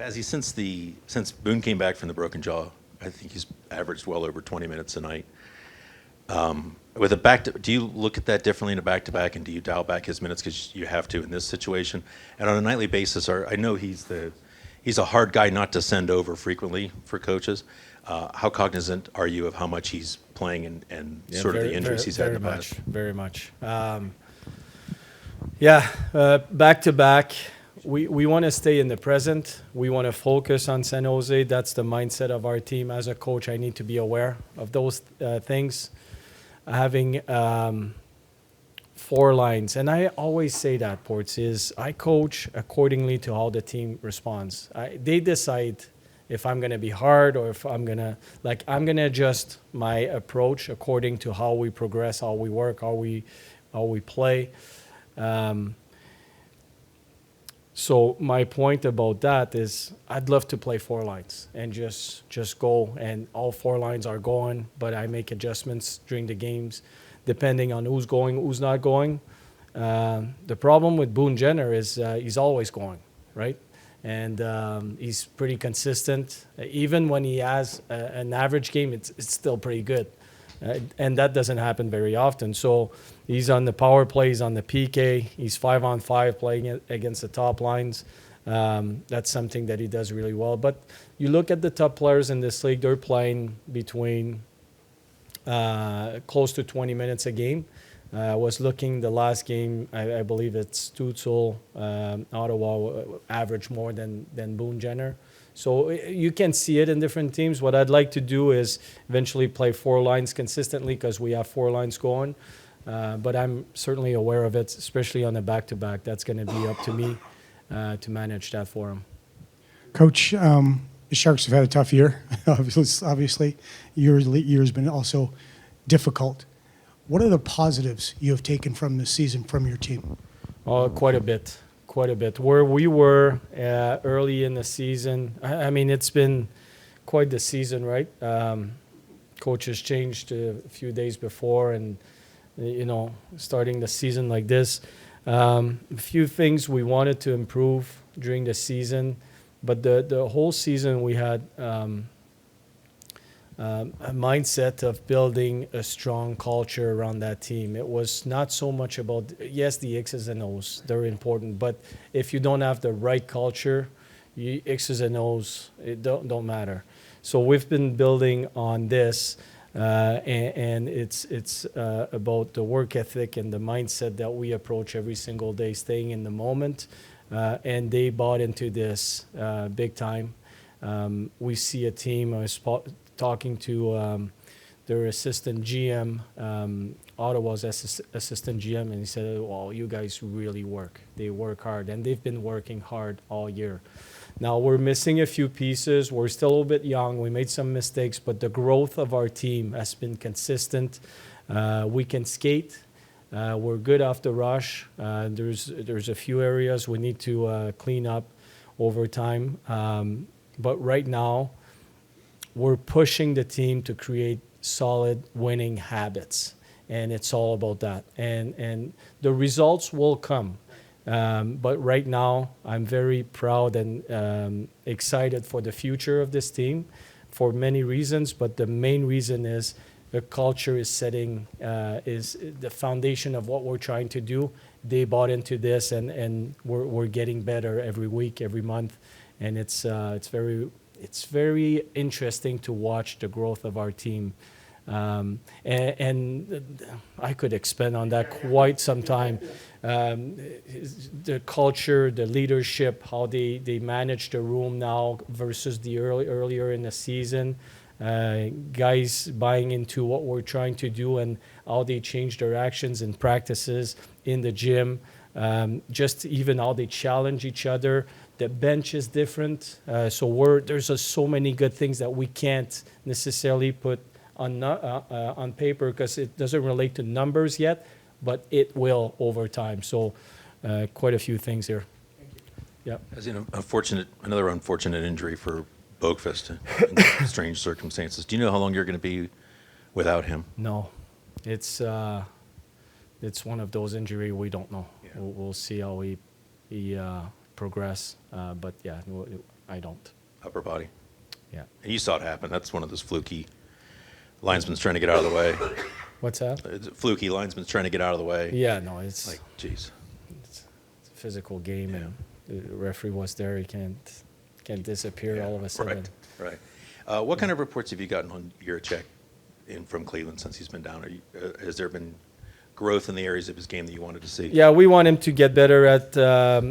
Pazzi, since Boone came back from the broken jaw, I think he's averaged well over 20 minutes a night. With a do you look at that differently in a back-to-back, and do you dial back his minutes because you have to in this situation? And on a nightly basis, I know he's a hard guy not to send over frequently for coaches. How cognizant are you of how much he's playing and sort of the injuries he's had in the past? Very much. Back-to-back. We want to stay in the present. We want to focus on San Jose. That's the mindset of our team. As a coach, I need to be aware of those things. Having 4 lines, and I always say that, Ports, is I coach accordingly to how the team responds. They decide if I'm going to be hard or if I'm going to adjust my approach according to how we progress, how we work, how we play. So my point about that is I'd love to play 4 lines and just go, and all 4 lines are going, but I make adjustments during the games depending on who's going, who's not going. The problem with Boone Jenner is he's always going, right? And he's pretty consistent. Even when he has an average game, it's still pretty good. And that doesn't happen very often. So he's on the power play, he's on the PK, he's 5-on-5 playing against the top lines. That's something that he does really well. But you look at the top players in this league, they're playing between close to 20 minutes a game. I was looking the last game, I believe it's Stutzel, Ottawa average more than Boone Jenner. So you can see it in different teams. What I'd like to do is eventually play 4 lines consistently because we have 4 lines going. But I'm certainly aware of it, especially on the back-to-back. That's going to be up to me to manage that for him. Coach, the Sharks have had a tough year. Obviously, year's been also difficult. What are the positives you have taken from this season from your team? Oh, quite a bit. Where we were early in the season, I mean, it's been quite the season, right? Coaches changed a few days before, and starting the season like this. A few things we wanted to improve during the season, but the whole season we had a mindset of building a strong culture around that team. It was not so much about, yes, the X's and O's, they're important, but if you don't have the right culture, X's and O's don't matter. So we've been building on this, and it's about the work ethic and the mindset that we approach every single day, staying in the moment, and they bought into this big time. We see a team, talking to their assistant GM, Ottawa's assistant GM, and he said, well, you guys really work. They work hard, and they've been working hard all year. Now, we're missing a few pieces. We're still a little bit young. We made some mistakes, but the growth of our team has been consistent. We can skate. We're good off the rush. There's a few areas we need to clean up over time. But right now, we're pushing the team to create solid winning habits, and it's all about that. And the results will come. But right now, I'm very proud and excited for the future of this team for many reasons, but the main reason is the culture is setting, is the foundation of what we're trying to do. They bought into this, and we're getting better every week, every month, and it's very interesting to watch the growth of our team. And I could expand on that quite some time. The culture, the leadership, how they manage the room now versus the earlier in the season. Guys buying into what we're trying to do and how they change their actions and practices in the gym. Just even how they challenge each other. The bench is different, so there's so many good things that we can't necessarily put on paper because it doesn't relate to numbers yet, but it will over time. So quite a few things here. Yeah. As you know, another unfortunate injury for Boqvist in strange circumstances. Do you know how long you're going to be without him? No, it's one of those injuries we don't know. Yeah. We'll see how he progress. But yeah, I don't. Upper body. Yeah. And you saw it happen. That's one of those fluky linesmen's trying to get out of the way. What's that? It's fluky linesmen's trying to get out of the way. Yeah, no, it's Like, geez. it's a physical game, and the referee was there. He can't disappear all of a sudden. Right. What kind of reports have you gotten on Juracek in from Cleveland since he's been down? Has there been growth in the areas of his game that you wanted to see? Yeah, we want him to get better at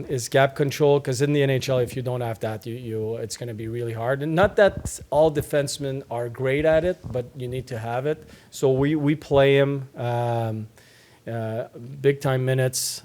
his gap control, because in the NHL, if you don't have that, it's going to be really hard. And not that all defensemen are great at it, but you need to have it. So we play him big time minutes.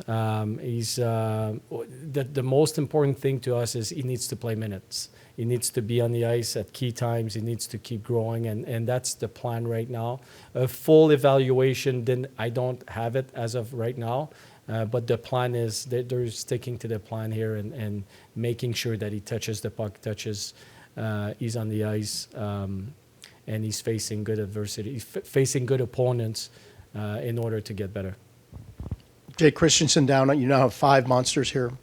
He's the most important thing to us is he needs to play minutes. He needs to be on the ice at key times. He needs to keep growing, and that's the plan right now. A full evaluation, I don't have it as of right now, but the plan is that they're sticking to the plan here and making sure that he touches the puck, he's on the ice, and he's facing good adversity, facing good opponents in order to get better. Jake Christensen down, you now have 5 monsters here.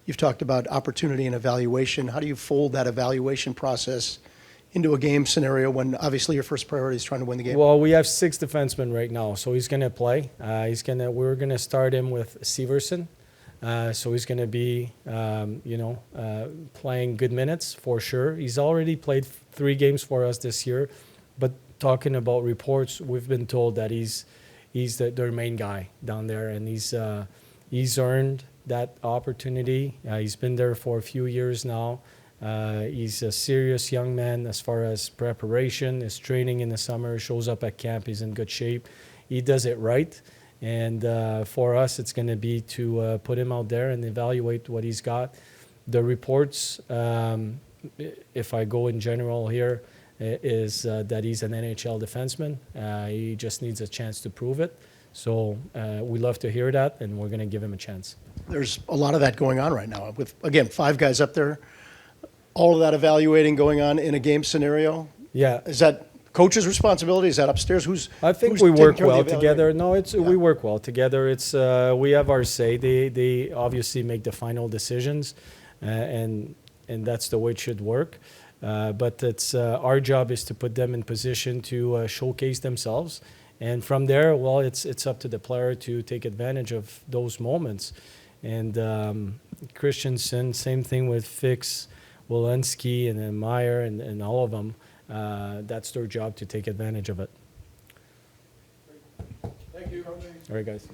You've talked about opportunity and evaluation. How do you fold that evaluation process into a game scenario when obviously your first priority is trying to win the game? Well, we have 6 defensemen right now, so he's going to play. We're going to start him with Severson. So he's going to be, playing good minutes for sure. He's already played 3 games for us this year, but talking about reports, we've been told that he's their main guy down there, and he's earned that opportunity. He's been there for a few years now. He's a serious young man as far as preparation, his training in the summer, shows up at camp, he's in good shape. He does it right. And for us, it's going to be to put him out there and evaluate what he's got. The reports, if I go in general here, is that he's an NHL defenseman. He just needs a chance to prove it. So we love to hear that, and we're going to give him a chance. There's a lot of that going on right now with, again, 5 guys up there. All of that evaluating going on in a game scenario. Yeah. Is that coach's responsibility? Is that upstairs? I think we work well together. No, we work well together. It's we have our say. They obviously make the final decisions, and that's the way it should work. But it's our job is to put them in position to showcase themselves, and from there, well, it's up to the player to take advantage of those moments. And Christensen, same thing with Fix, Walensky, and then Meyer, and all of them. That's their job to take advantage of it. Thank you. All right, guys.